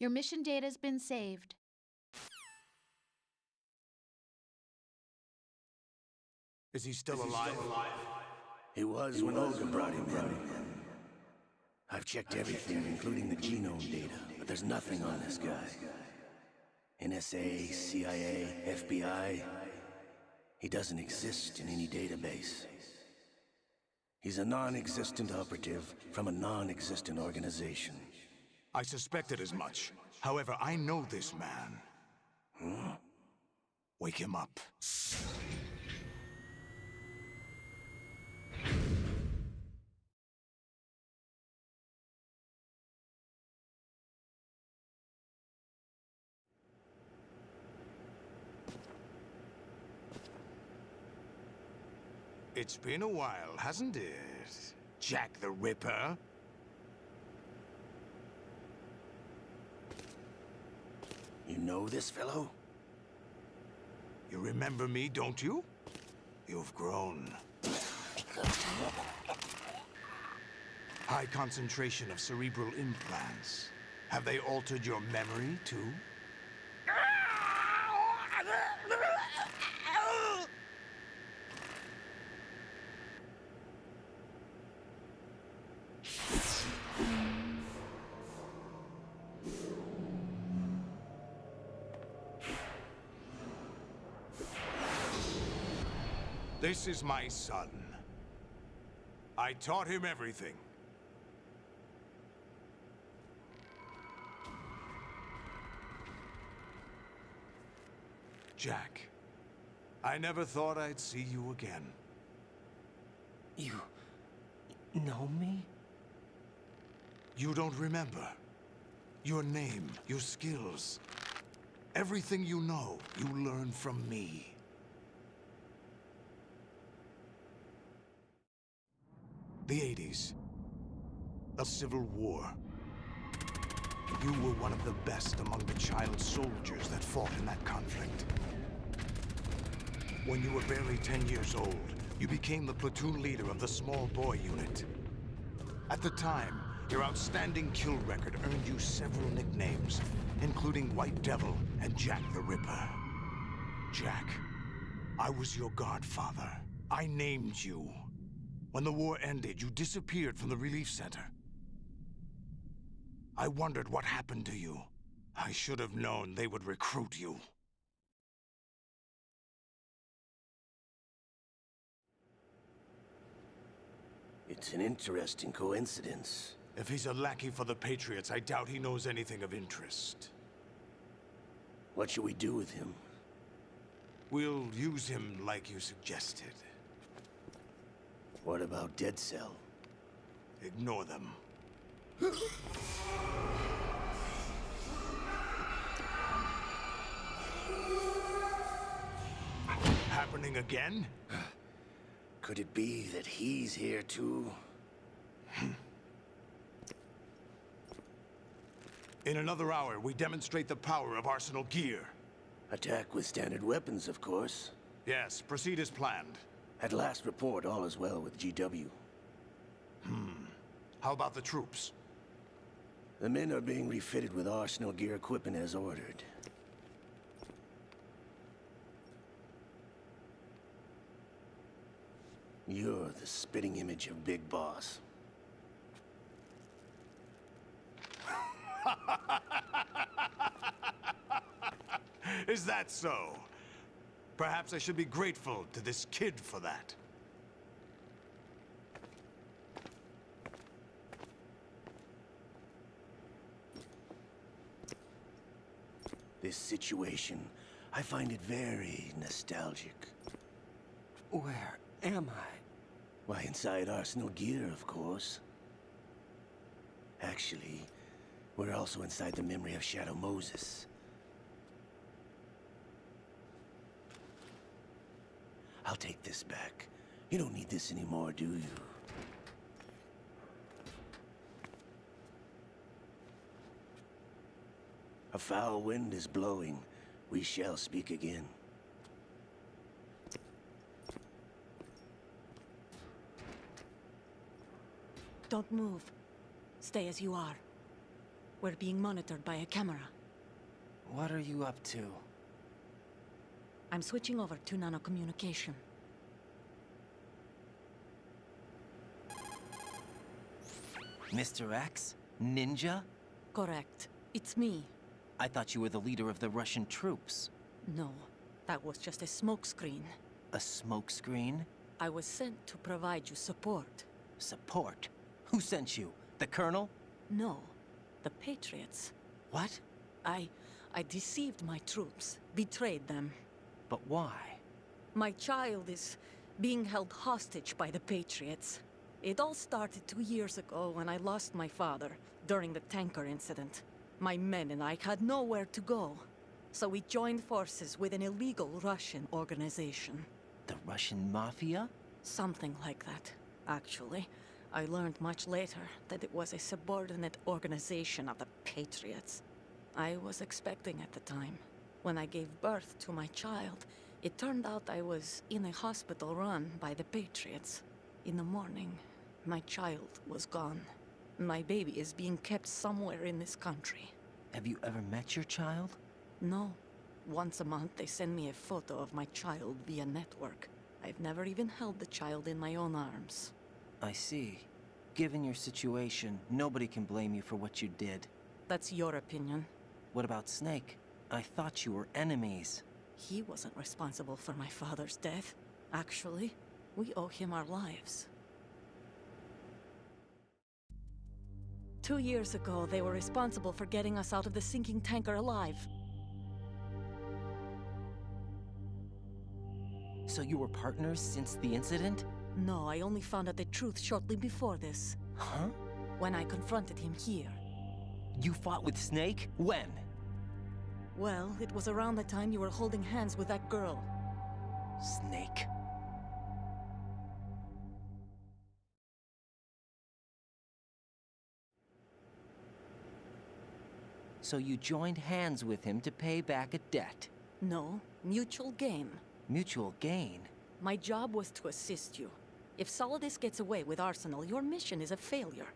Your mission data's been saved. Is he still alive? He was when Olga brought him in. I've checked everything, including the genome data, but there's nothing on this guy. NSA, CIA, FBI. He doesn't exist in any database. He's a non-existent operative from a non-existent organization. I suspected as much. However, I know this man. Wake him up. It's been a while, hasn't it? Jack the Ripper? You know this fellow? You remember me, don't you? You've grown. High concentration of cerebral implants. Have they altered your memory, too? This is my son. I taught him everything. Jack, I never thought I'd see you again. You know me? You don't remember. Your name, your skills. Everything you know, you learn from me. The 80s. A civil war. You were one of the best among the child soldiers that fought in that conflict. When you were barely 10 years old, you became the platoon leader of the Small Boy Unit. At the time, your outstanding kill record earned you several nicknames, including White Devil and Jack the Ripper. Jack, I was your godfather. I named you. When the war ended, you disappeared from the relief center. I wondered what happened to you. I should have known they would recruit you. It's an interesting coincidence. If he's a lackey for the Patriots, I doubt he knows anything of interest. What should we do with him? We'll use him like you suggested. What about Dead Cell? Ignore them. Happening again? Could it be that he's here too? In another hour, we demonstrate the power of Arsenal gear. Attack with standard weapons, of course. Yes, proceed as planned. At last report, all is well with GW. How about the troops? The men are being refitted with Arsenal gear equipment as ordered. You're the spitting image of Big Boss. Is that so? Perhaps I should be grateful to this kid for that. This situation, I find it very nostalgic. Where am I? Why, inside Arsenal gear, of course. Actually, we're also inside the memory of Shadow Moses. I'll take this back. You don't need this anymore, do you? A foul wind is blowing. We shall speak again. Don't move. Stay as you are. We're being monitored by a camera. What are you up to? I'm switching over to nanocommunication. Mr. X? Ninja? Correct. It's me. I thought you were the leader of the Russian troops. No, that was just a smokescreen. A smokescreen? I was sent to provide you support. Support? Who sent you? The Colonel? No, the Patriots. What? I deceived my troops, betrayed them. But why? My child is being held hostage by the Patriots. It all started 2 years ago when I lost my father during the tanker incident. My men and I had nowhere to go. So we joined forces with an illegal Russian organization. The Russian Mafia? Something like that, actually. I learned much later that it was a subordinate organization of the Patriots. I was expecting at the time. When I gave birth to my child, it turned out I was in a hospital run by the Patriots. In the morning, my child was gone. My baby is being kept somewhere in this country. Have you ever met your child? No. Once a month, they send me a photo of my child via network. I've never even held the child in my own arms. I see. Given your situation, nobody can blame you for what you did. That's your opinion. What about Snake? I thought you were enemies. He wasn't responsible for my father's death. Actually, we owe him our lives. 2 years ago, they were responsible for getting us out of the sinking tanker alive. So you were partners since the incident? No, I only found out the truth shortly before this. Huh? When I confronted him here. You fought with Snake? When? Well, it was around the time you were holding hands with that girl. Snake? So you joined hands with him to pay back a debt. No, mutual gain. Mutual gain? My job was to assist you. If Solidus gets away with Arsenal, your mission is a failure.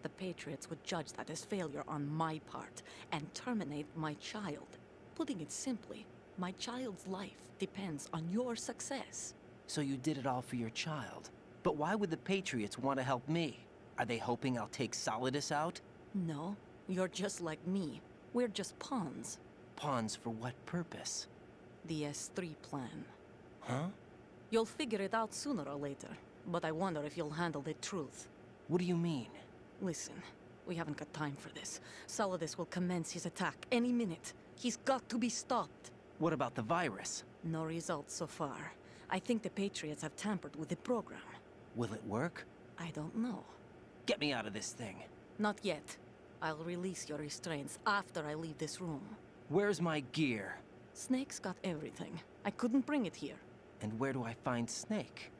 The Patriots would judge that as failure on my part, and terminate my child. Putting it simply, my child's life depends on your success. So you did it all for your child. But why would the Patriots want to help me? Are they hoping I'll take Solidus out? No, you're just like me. We're just pawns. Pawns for what purpose? The S3 plan. Huh? You'll figure it out sooner or later, but I wonder if you'll handle the truth. What do you mean? Listen, we haven't got time for this. Solidus will commence his attack any minute. He's got to be stopped. What about the virus? No results so far. I think the Patriots have tampered with the program. Will it work? I don't know. Get me out of this thing. Not yet. I'll release your restraints after I leave this room. Where's my gear? Snake's got everything. I couldn't bring it here. And where do I find Snake?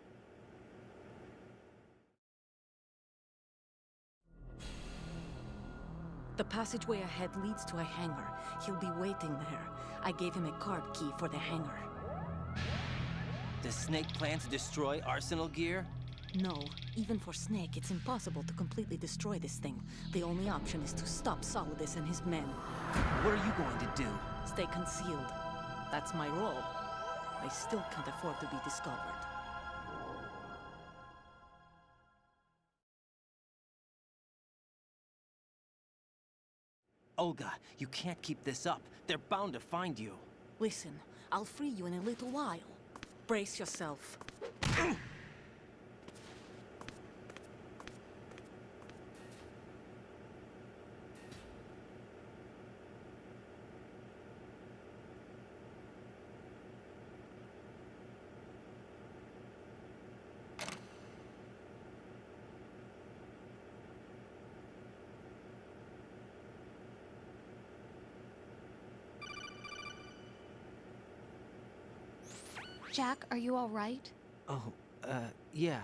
The passageway ahead leads to a hangar. He'll be waiting there. I gave him a card key for the hangar. Does Snake plan to destroy Arsenal gear? No, even for Snake, it's impossible to completely destroy this thing. The only option is to stop Solidus and his men. What are you going to do? Stay concealed. That's my role. I still can't afford to be discovered. Olga, you can't keep this up. They're bound to find you. Listen, I'll free you in a little while. Brace yourself. Jack, are you all right? Oh, yeah.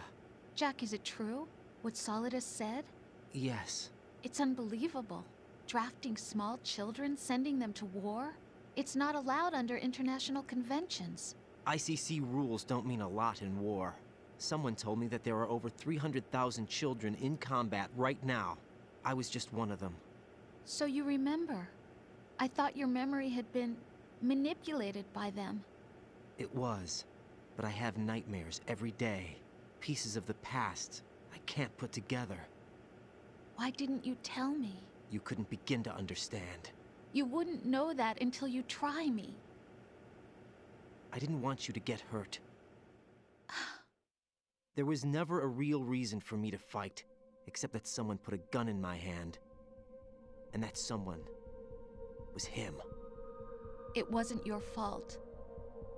Jack, is it true? What Solidus said? Yes. It's unbelievable. Drafting small children, sending them to war? It's not allowed under international conventions. ICC rules don't mean a lot in war. Someone told me that there are over 300,000 children in combat right now. I was just one of them. So you remember. I thought your memory had been manipulated by them. It was, but I have nightmares every day. Pieces of the past I can't put together. Why didn't you tell me? You couldn't begin to understand. You wouldn't know that until you try me. I didn't want you to get hurt. There was never a real reason for me to fight, except that someone put a gun in my hand. And that someone was him. It wasn't your fault.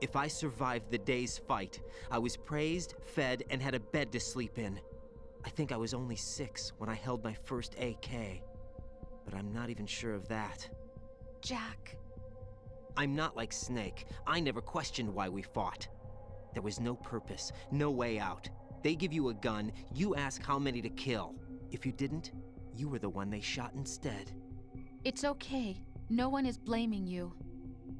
If I survived the day's fight, I was praised, fed, and had a bed to sleep in. I think I was only 6 when I held my first AK. But I'm not even sure of that. Jack. I'm not like Snake. I never questioned why we fought. There was no purpose, no way out. They give you a gun, you ask how many to kill. If you didn't, you were the one they shot instead. It's okay. No one is blaming you.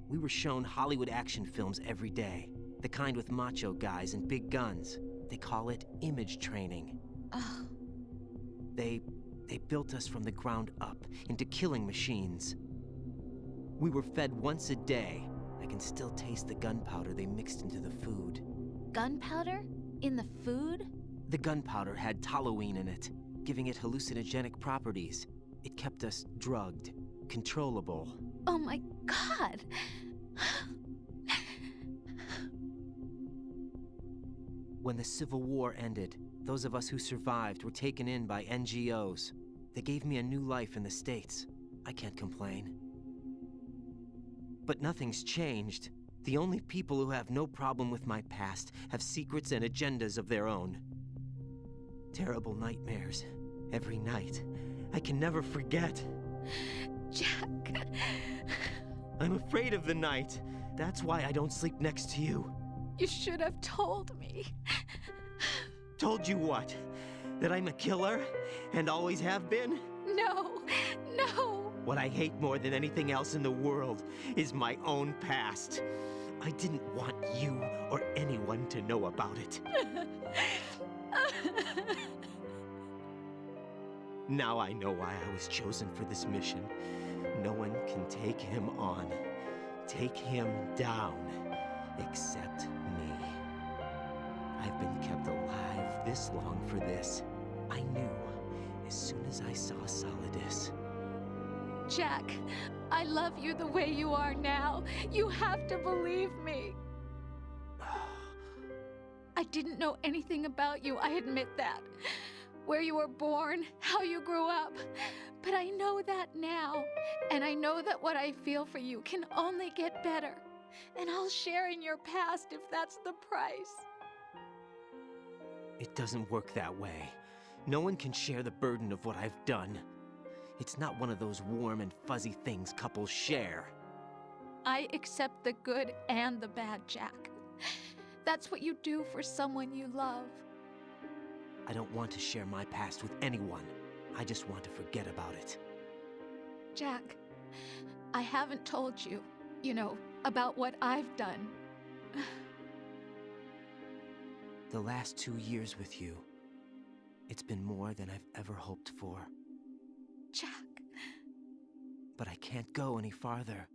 We were shown Hollywood action films every day. The kind with macho guys and big guns. They call it image training. Ugh. They built us from the ground up into killing machines. We were fed once a day. I can still taste the gunpowder they mixed into the food. Gunpowder? In the food? The gunpowder had toluene in it, giving it hallucinogenic properties. It kept us drugged, controllable. Oh my God! When the Civil War ended, those of us who survived were taken in by NGOs. They gave me a new life in the States. I can't complain. But nothing's changed. The only people who have no problem with my past have secrets and agendas of their own. Terrible nightmares. Every night. I can never forget. Jack. I'm afraid of the night. That's why I don't sleep next to you. You should have told me. Told you what? That I'm a killer? And always have been? No, no. What I hate more than anything else in the world is my own past. I didn't want you or anyone to know about it. Now I know why I was chosen for this mission. No one can take him on, take him down, except me. I've been kept alive this long for this. I knew as soon as I saw Solidus. Jack, I love you the way you are now. You have to believe me. I didn't know anything about you, I admit that. Where you were born, how you grew up. But I know that now. And I know that what I feel for you can only get better. And I'll share in your past if that's the price. It doesn't work that way. No one can share the burden of what I've done. It's not one of those warm and fuzzy things couples share. I accept the good and the bad, Jack. That's what you do for someone you love. I don't want to share my past with anyone. I just want to forget about it. Jack, I haven't told you, about what I've done. The last 2 years with you, it's been more than I've ever hoped for. Jack. But I can't go any farther.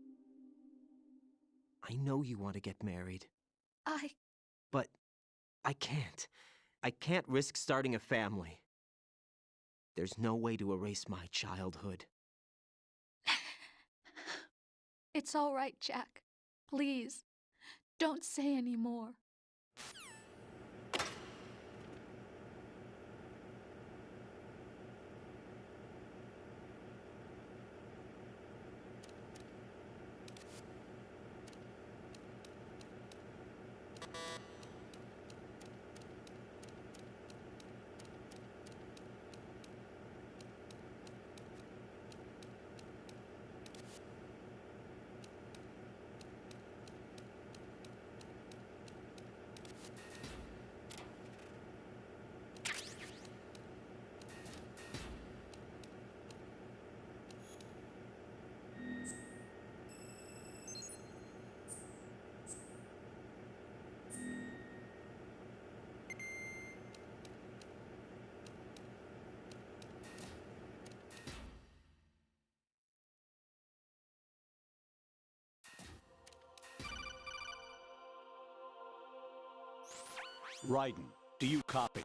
I know you want to get married. But I can't. I can't risk starting a family. There's no way to erase my childhood. It's all right, Jack. Please, don't say any more. Raiden, do you copy?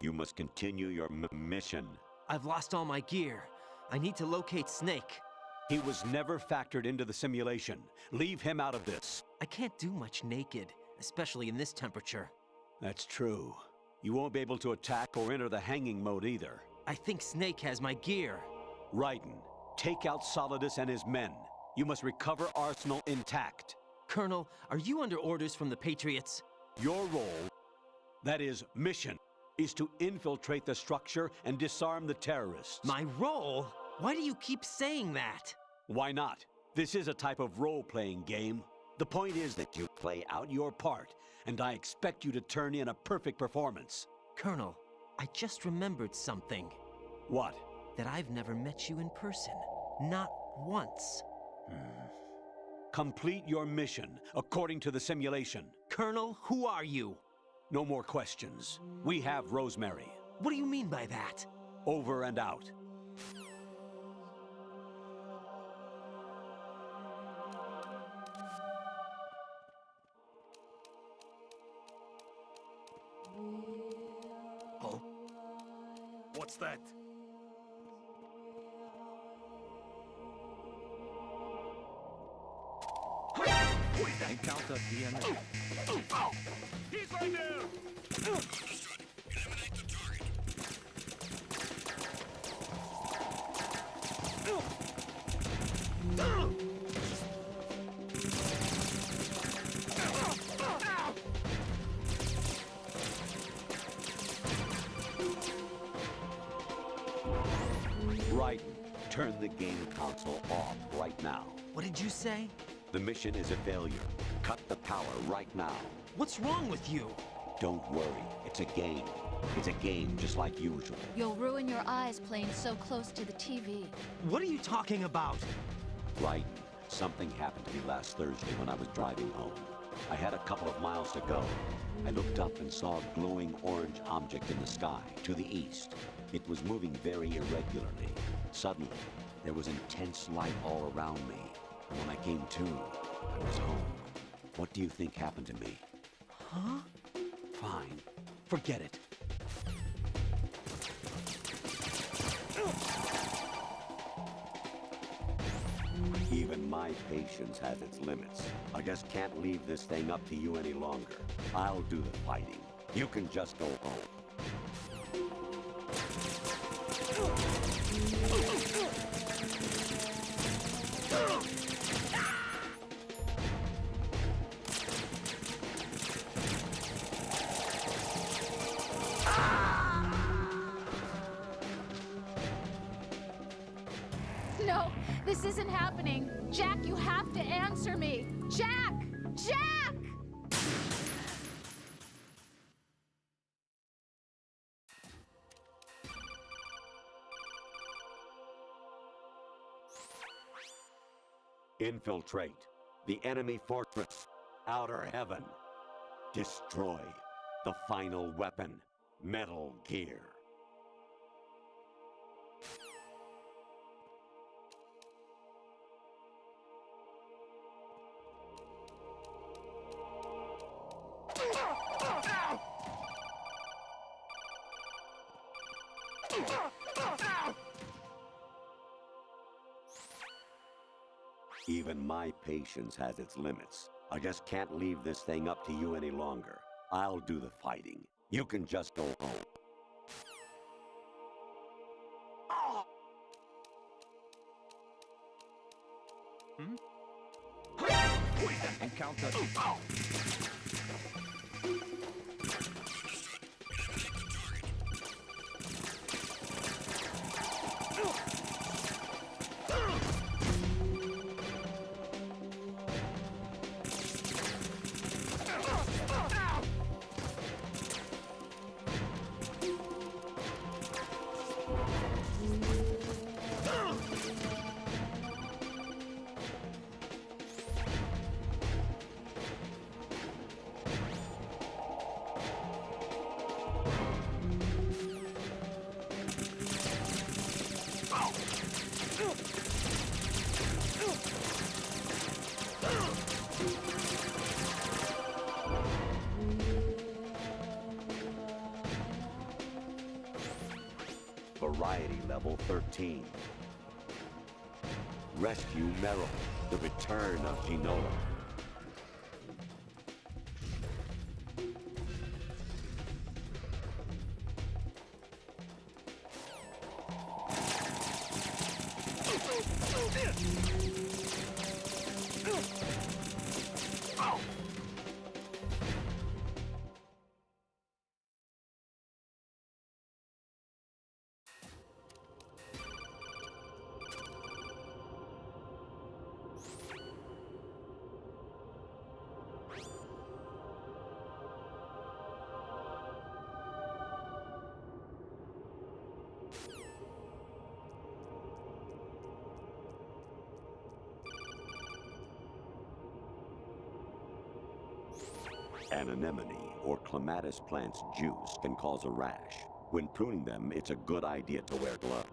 You must continue your mission. I've lost all my gear. I need to locate Snake. He was never factored into the simulation. Leave him out of this. I can't do much naked, especially in this temperature. That's true. You won't be able to attack or enter the hanging mode either. I think Snake has my gear. Raiden, take out Solidus and his men. You must recover Arsenal intact. Colonel, are you under orders from the Patriots? Your role, that is, mission, is to infiltrate the structure and disarm the terrorists. My role? Why do you keep saying that? Why not? This is a type of role-playing game. The point is that you play out your part, and I expect you to turn in a perfect performance. Colonel, I just remembered something. What? That I've never met you in person. Not once. Complete your mission, according to the simulation. Colonel, who are you? No more questions. We have Rosemary. What do you mean by that? Over and out. Oh? What's that? Encounter DNA. He's right there! Eliminate the target. Raiden, turn the game console off right now. What did you say? The mission is a failure. Cut the power right now. What's wrong with you? Don't worry, it's a game. It's a game just like usual. You'll ruin your eyes playing so close to the TV. What are you talking about? Raiden, something happened to me last Thursday when I was driving home. I had a couple of miles to go. I looked up and saw a glowing orange object in the sky, to the east. It was moving very irregularly. Suddenly, there was intense light all around me. And when I came to, I was home. What do you think happened to me? Huh? Fine. Forget it. Even my patience has its limits. I just can't leave this thing up to you any longer. I'll do the fighting. You can just go home. No, this isn't happening. Jack, you have to answer me. Jack! Jack! Infiltrate the enemy fortress, Outer Heaven. Destroy the final weapon, Metal Gear. Even my patience has its limits. I just can't leave this thing up to you any longer. I'll do the fighting. You can just go home. Encounter. 13. Rescue Meryl, the return of Genola. An anemone or clematis plant's juice can cause a rash. When pruning them, it's a good idea to wear gloves.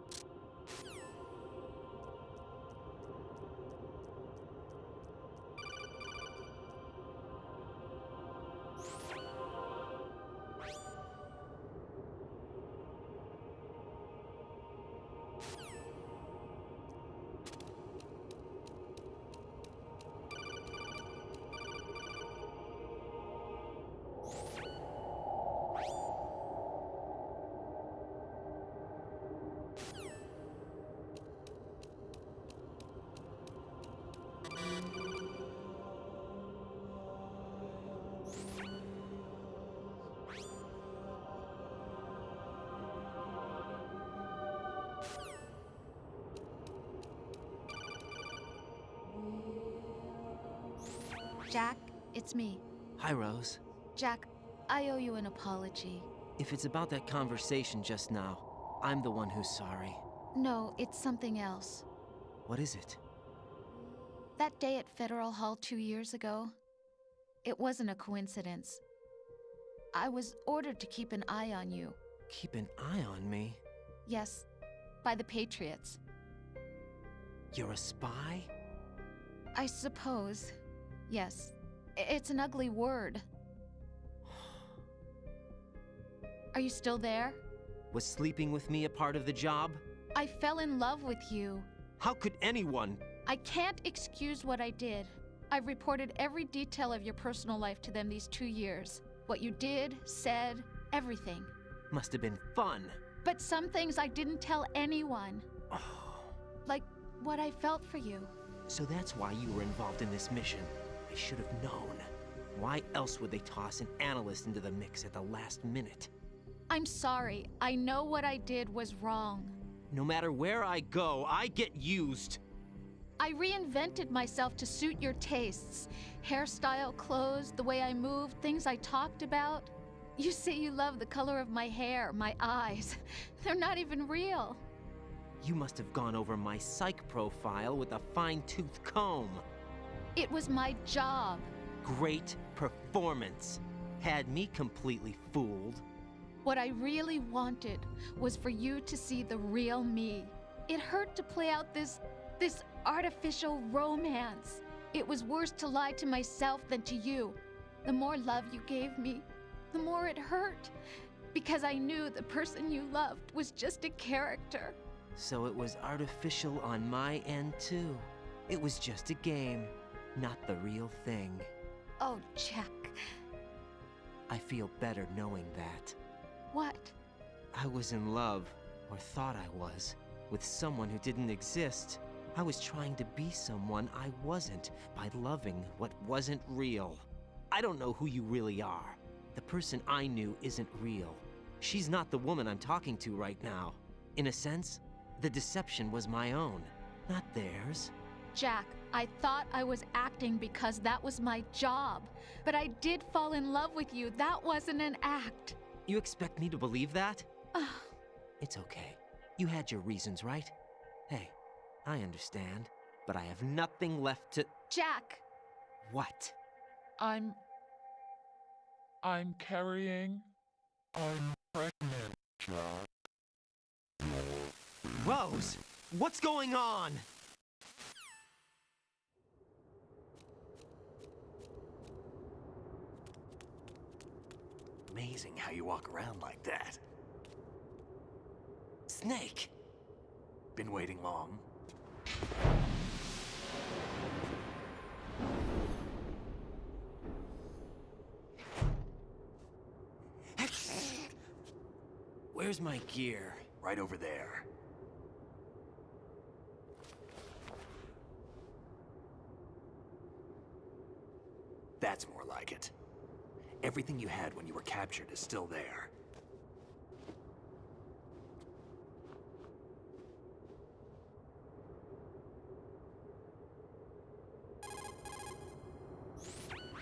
Jack, it's me. Hi, Rose. Jack, I owe you an apology. If it's about that conversation just now, I'm the one who's sorry. No, it's something else. What is it? That day at Federal Hall 2 years ago, it wasn't a coincidence. I was ordered to keep an eye on you. Keep an eye on me? Yes, by the Patriots. You're a spy? I suppose. Yes. It's an ugly word. Are you still there? Was sleeping with me a part of the job? I fell in love with you. How could anyone? I can't excuse what I did. I've reported every detail of your personal life to them these 2 years. What you did, said, everything. Must have been fun. But some things I didn't tell anyone. Like what I felt for you. So that's why you were involved in this mission. I should have known. Why else would they toss an analyst into the mix at the last minute? I'm sorry. I know what I did was wrong. No matter where I go, I get used. I reinvented myself to suit your tastes. Hairstyle, clothes, the way I moved, things I talked about. You say you love the color of my hair, my eyes. They're not even real. You must have gone over my psych profile with a fine-tooth comb. It was my job. Great performance. Had me completely fooled. What I really wanted was for you to see the real me. It hurt to play out this artificial romance. It was worse to lie to myself than to you. The more love you gave me, the more it hurt. Because I knew the person you loved was just a character. So it was artificial on my end too. It was just a game, not the real thing. Oh, Jack. I feel better knowing that. What? I was in love, or thought I was, with someone who didn't exist. I was trying to be someone I wasn't by loving what wasn't real. I don't know who you really are. The person I knew isn't real. She's not the woman I'm talking to right now. In a sense, the deception was my own, not theirs. Jack, I thought I was acting because that was my job. But I did fall in love with you. That wasn't an act. You expect me to believe that? It's okay. You had your reasons, right? Hey, I understand, but I have nothing left to... Jack! What? I'm carrying. I'm pregnant, Jack. Rose! What's going on? Amazing how you walk around like that. Snake! Been waiting long? Where's my gear? Right over there. That's more like it. Everything you had when you were captured is still there.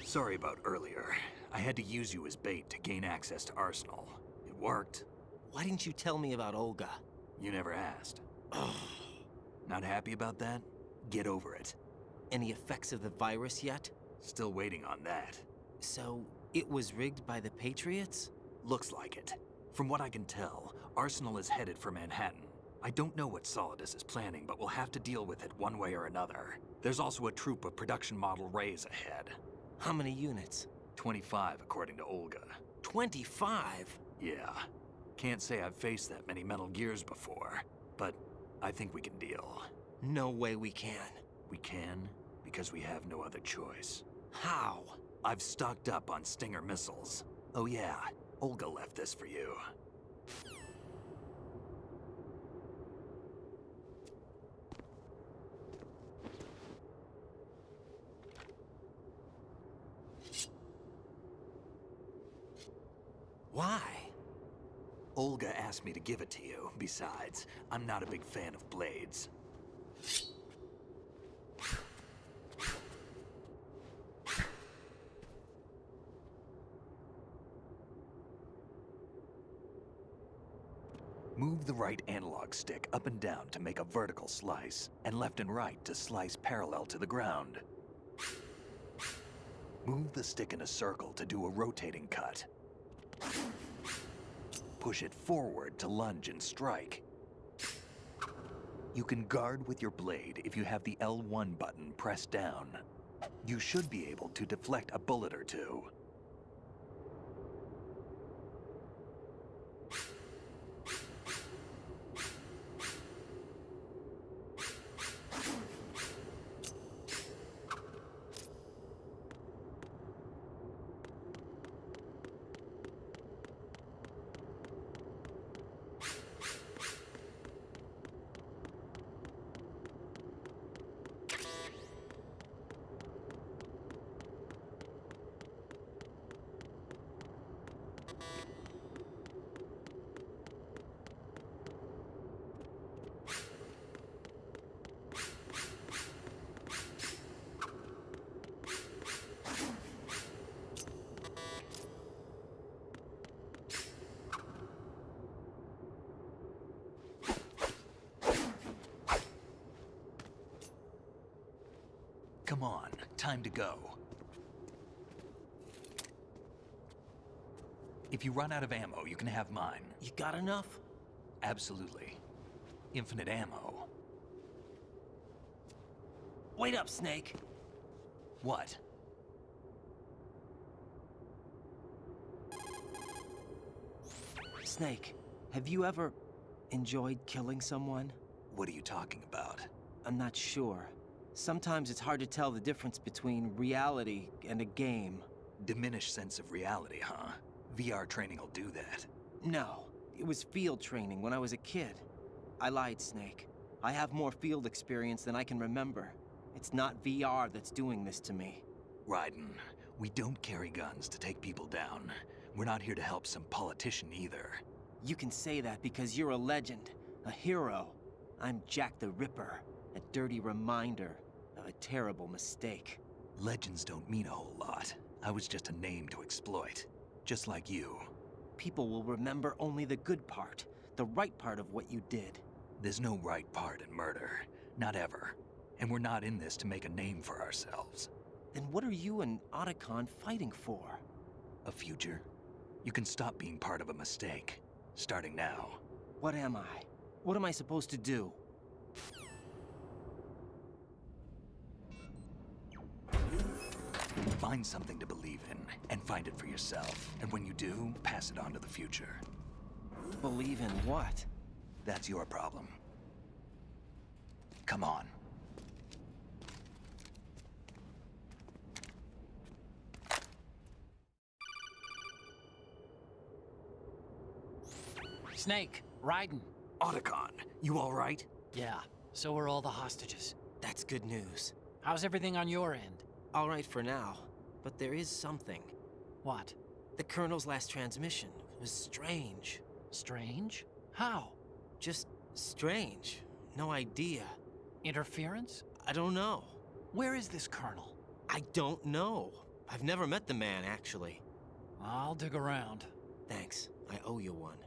Sorry about earlier. I had to use you as bait to gain access to Arsenal. It worked. Why didn't you tell me about Olga? You never asked. Not happy about that? Get over it. Any effects of the virus yet? Still waiting on that. So, it was rigged by the Patriots? Looks like it. From what I can tell, Arsenal is headed for Manhattan. I don't know what Solidus is planning, but we'll have to deal with it one way or another. There's also a troop of production model Rays ahead. How many units? 25, according to Olga. 25? Yeah. Can't say I've faced that many Metal Gears before, but I think we can deal. No way we can. We can, because we have no other choice. How? I've stocked up on Stinger missiles. Oh yeah, Olga left this for you. Why? Olga asked me to give it to you. Besides, I'm not a big fan of blades. Move the right analog stick up and down to make a vertical slice, and left and right to slice parallel to the ground. Move the stick in a circle to do a rotating cut. Push it forward to lunge and strike. You can guard with your blade if you have the L1 button pressed down. You should be able to deflect a bullet or two. Come on, time to go. If you run out of ammo, you can have mine. You got enough? Absolutely. Infinite ammo. Wait up, Snake. What? Snake, have you ever enjoyed killing someone? What are you talking about? I'm not sure. Sometimes it's hard to tell the difference between reality and a game. Diminished sense of reality, huh? VR training will do that. No, it was field training when I was a kid. I lied, Snake. I have more field experience than I can remember. It's not VR that's doing this to me. Raiden, we don't carry guns to take people down. We're not here to help some politician either. You can say that because you're a legend, a hero. I'm Jack the Ripper, a dirty reminder of a terrible mistake. Legends don't mean a whole lot. I was just a name to exploit. Just like you. People will remember only the good part, the right part of what you did. There's no right part in murder. Not ever. And we're not in this to make a name for ourselves. Then what are you and Otacon fighting for? A future. You can stop being part of a mistake. Starting now. What am I? What am I supposed to do? Find something to believe in, and find it for yourself. And when you do, pass it on to the future. Believe in what? That's your problem. Come on. Snake, Raiden. Otacon, you all right? Yeah, so are all the hostages. That's good news. How's everything on your end? All right for now, but there is something. What? The Colonel's last transmission was strange. Strange? How? Just strange. No idea. Interference? I don't know. Where is this Colonel? I don't know. I've never met the man, actually. I'll dig around. Thanks. I owe you one.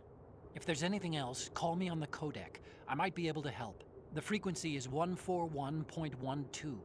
If there's anything else, call me on the codec. I might be able to help. The frequency is 141.12.